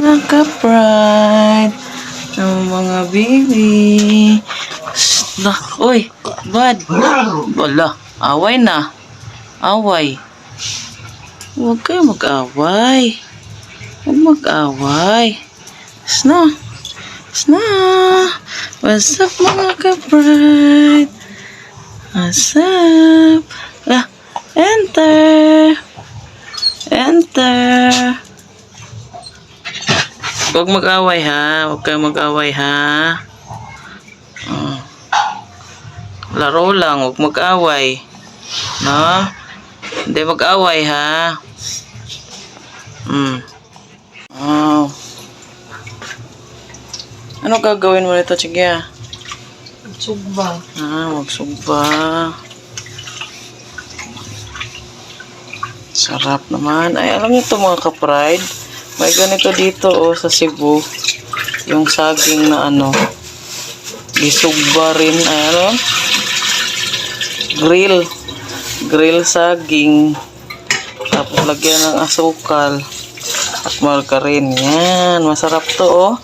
Mga ka-pride ng mga baby. Uy, bad. Wala, away na. Away. Huwag kayo mag-away. Huwag mag-away. Sna. Sna. What's up mga ka-pride? What's up? Enter. Enter. Huwag mag-away ha. Huwag kayo mag-away ha. Laro lang. Huwag mag-away. No? Hindi mag-away ha. Oh. Ano gagawin mo nito, Chigya? Magsugba. Magsugba. Sarap naman. Ay, alam niyo ito mga ka-pride. May ganito dito sa Cebu. Yung saging na gisugba rin. Ay, Grill saging. Tapos lagyan ng asukal. At margarine. Yan. Masarap to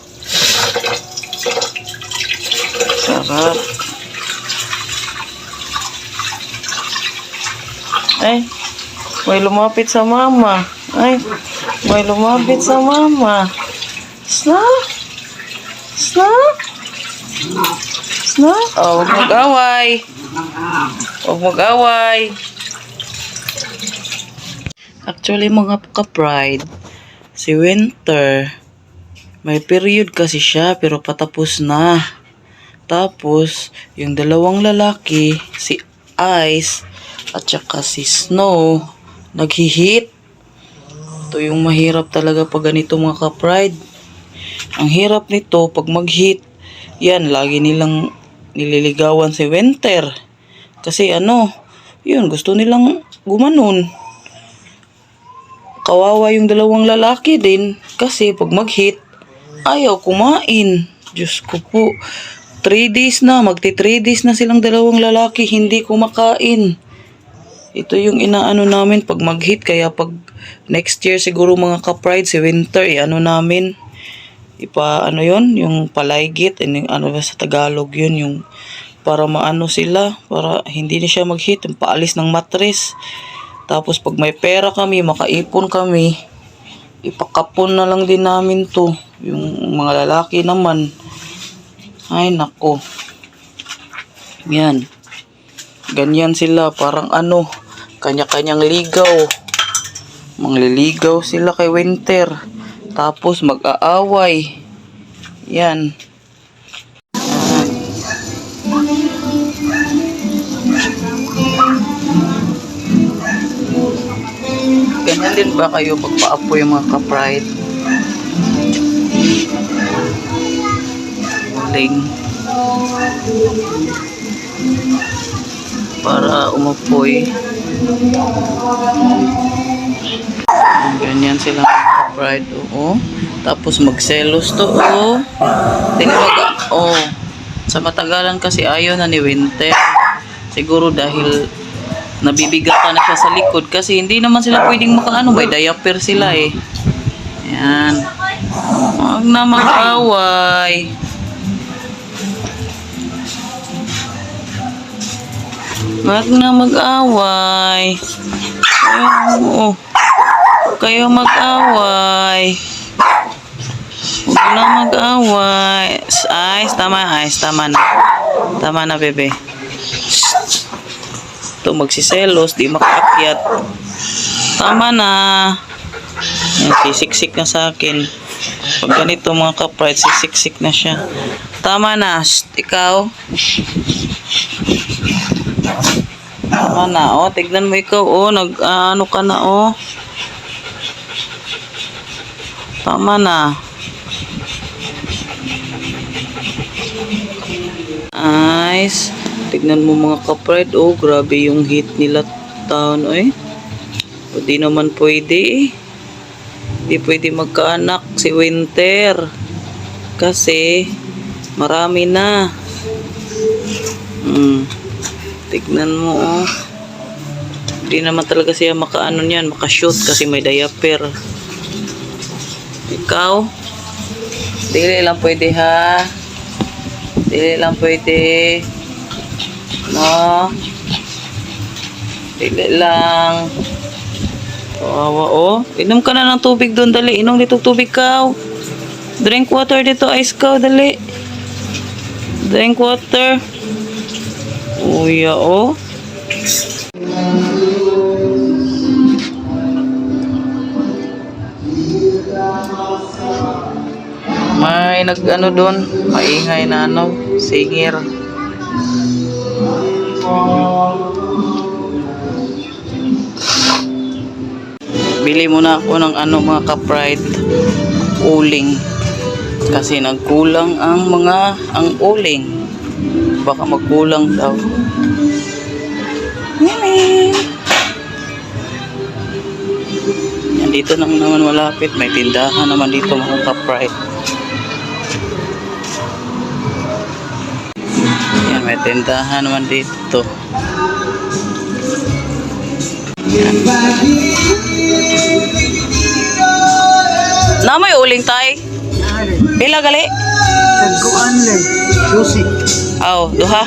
Sarap. Ay. May lumapit sa mama. May lumapit sa mama. Sna? Oh, huwag mag-away. Huwag mag-away. Actually, mga ka-pride, si Winter, may period kasi siya, pero patapos na. Tapos, yung dalawang lalaki, si Ice, at saka si Snow, naghihit. Ito yung mahirap talaga pag ganito mga ka-pride. Ang hirap nito pag mag-hit. Yan, lagi nilang nililigawan si Winter. Kasi yun, gusto nilang gumanon. Kawawa yung dalawang lalaki din. Kasi pag mag-hit, ayaw kumain. Diyos ko po. 3 days na, magti 3 days na silang dalawang lalaki, hindi kumakain. Ito yung inaano namin pag mag-hit. Kaya pag next year siguro mga ka-pride, si Winter, namin. Yung palaygit. Sa Tagalog yun. Yung para maano sila. Para hindi na siya mag-hit. Yung paalis ng matres. Tapos pag may pera kami, makaipon kami, ipakapon na lang din namin to. Yung mga lalaki naman. Ay, nako. Yan. Ganyan sila, parang kanya-kanyang ligaw. Mangliligaw sila kay Winter. Tapos mag-aaway. Yan. Ganyan din ba kayo pagpaapoy mga ka-pride? Muling. Para umapoy. Ganyan sila ka-pride. Tapos magselos to. Sa matagalan kasi ayaw na ni Winter. Siguro dahil nabibigatan na siya sa likod. Kasi hindi naman sila pwedeng may diaper sila Yan. Huwag na mag-away. Huwag na mag-away. Kayo mag-away. Huwag na mag-away. Ice, tama na. Tama na, bebe. Ito, magsiselos, di makaakyat. Tama na. Yan, sisiksik na sa akin. Pag ganito mga ka-pride, sisiksik na siya. Tama na. Ikaw. Tama na. Tignan mo ikaw. Nag-ano ka na. Tama na. Nice. Tignan mo mga ka-pride. Grabe yung heat nila taon. Hindi naman pwede Hindi pwede magkaanak si Winter. Kasi marami na. Tignan mo Hindi naman talaga siya makashoot kasi may diaper. Ikaw? Dili lang pwede ha. Dili lang pwede. No. Dili lang. Kawawa oh. Inom ka na ng tubig doon, dali. Inom dito tubig ka. Drink water dito, ice ka, dali. Drink water. Uya oh. May nag-ano doon, maingay na ano, singir. Bili muna ako ng ano mga ka-pride, uling. Kasi nagkulang ang uling. Baka magkulang daw. Mimi! Yan dito naman malapit, may tindahan naman dito mga ka-pride. Yan, may tindahan naman dito. Yan. Na may uling tay? Pila gali? Tagkuan lang. Susi. Aw, duha.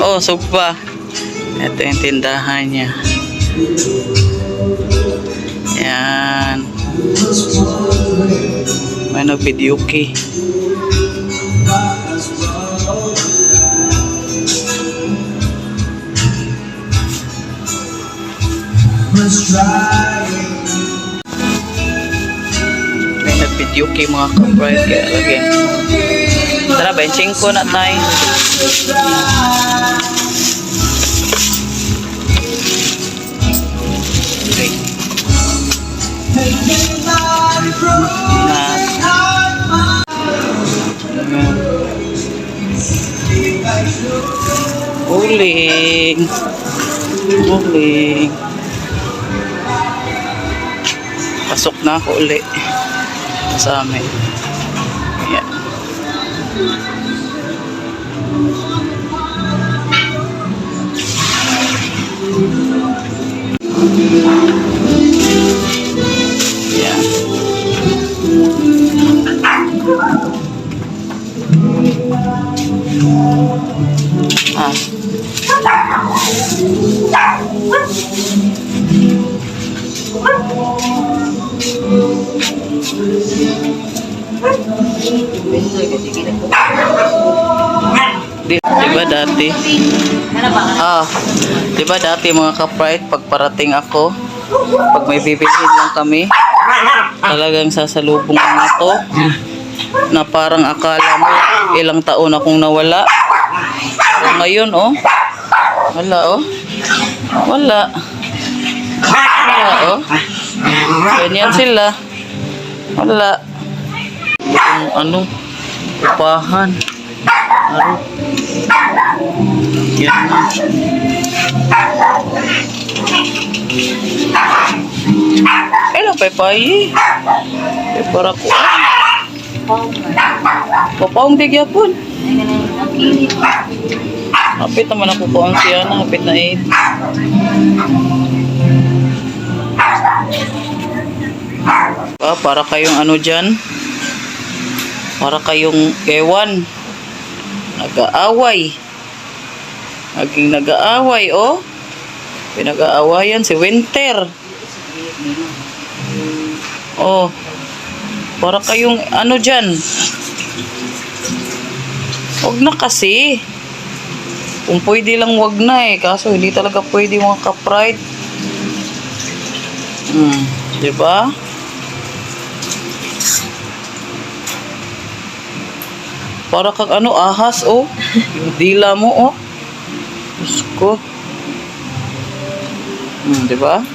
Oh, sugpa. Ito yung tindahan niya. Yan. May nag-videoke. May nag-videoke mga ka-pride. Kaya lagi. Tara, 25 na tayo. Okay. Uling. Uling. Pasok na ako uli sa amin. Ayan. Ayan. Diba dati? Diba dati mga ka-pride, pag parating ako, pag may bibilhin lang kami, talagang sasalubong na to, na parang akala mo ilang taon akong nawala. Pero ngayon oh, wala oh, wala. Wala oh. Ganyan sila. Wala. Yung ano, upahan. Ano? Yan na. Ilang pay-pay? Para ko. Papaong bigyapon. Hapit naman ako po ang siya na. Hapit na 8. Para kayong ano dyan. Para kayong ewan. Nag-aaway. Naging nag-aaway, oh. Pinag-aawayan si Winter. Oh. Para kayong ano dyan. Huwag na kasi. Kung pwede lang wag na eh. Kaso hindi talaga pwede mga ka-pride. Diba? Para kang ano, ahas, oh. Yung dila mo, oh. Diyos ko. Diba?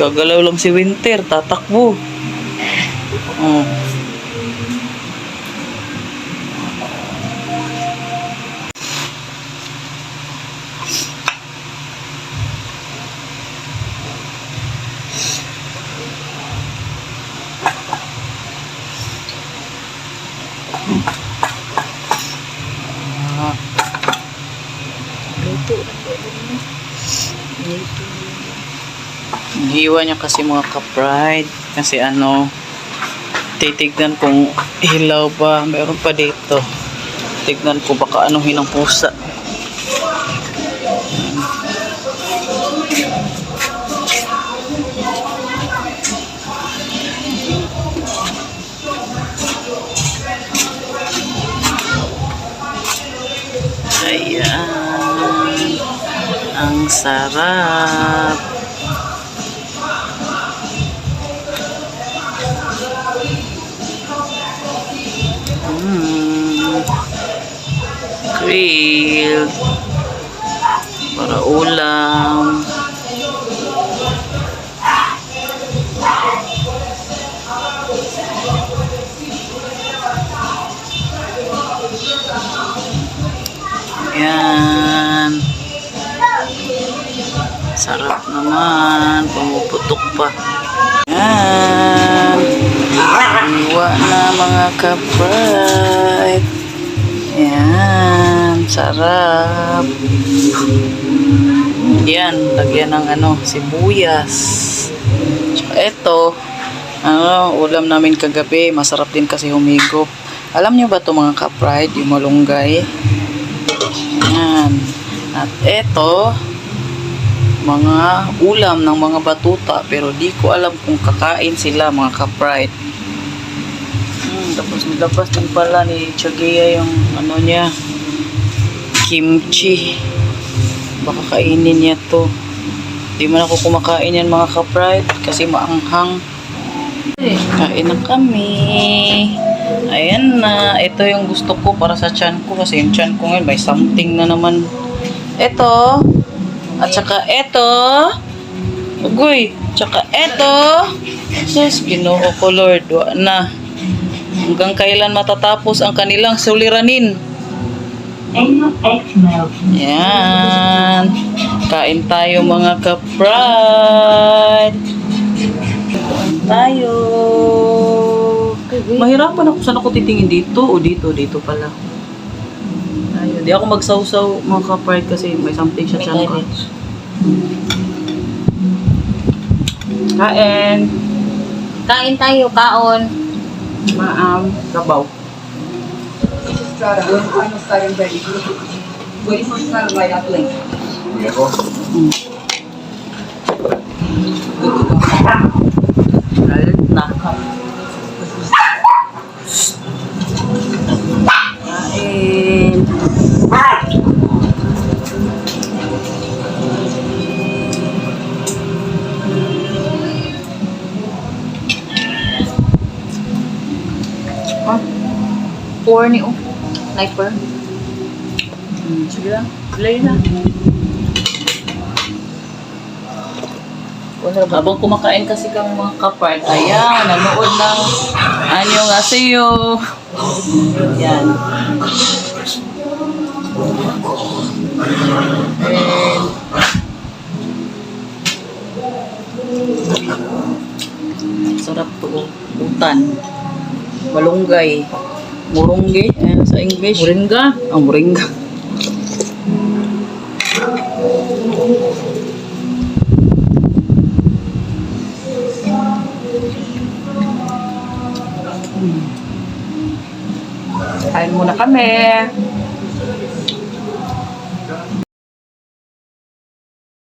Gagalaw lang si Winter, tatakbo. Oh. Hiwa niya kasi mga ka-pride. Kasi ano, titignan kung hilaw ba. Meron pa dito. Tignan ko baka anuhin ng pusa. Ayan. Ang sarap. Grilled. Para ulam. Yan. Sarap naman. Pumuputok pa. Yan. Iwa na mga ka-pride. Yan. Sarap. Yan. Lagyan ng sibuyas. Tsaka ito. Ulam namin kagabi. Masarap din kasi humigop. Alam nyo ba ito mga ka-pride? Yung malunggay. Yan. At ito, mga ulam ng mga batuta. Pero di ko alam kung kakain sila mga ka-pride. Tapos nilabas din pala ni Chagea yung niya. Kimchi. Baka kainin niya to. Di man ako kumakain yan mga ka-pride. Kasi maanghang. Kain na kami. Ayan na. Ito yung gusto ko para sa tiyan ko. Kasi yung tiyan ko ngayon may something na naman. Ito. At saka ito. Ugoy. Tsaka ito. Sus, Ginoo ko Lord. Wa na. Hanggang kailan matatapos ang kanilang suliranin. Yan. Kain tayo mga ka-pride. Kain tayo. Mahirapan ako. Saan ako titingin dito? O dito? Dito pala. Ayun. Di ako magsawsaw mga ka-pride kasi may something siya tiyan ko. Kain. Kain tayo, kaon. Sabaw. Galit na. Kain. Pour ni Sniper. Sige lang. Play na. Habang kumakain kasi kang mga kapart, ayan, nanood ng Anyong Aseyo. Yan. Sarap to. Utan. Malunggay. Murunggi. Sa English. Moringa. Moringa. Kain muna kami.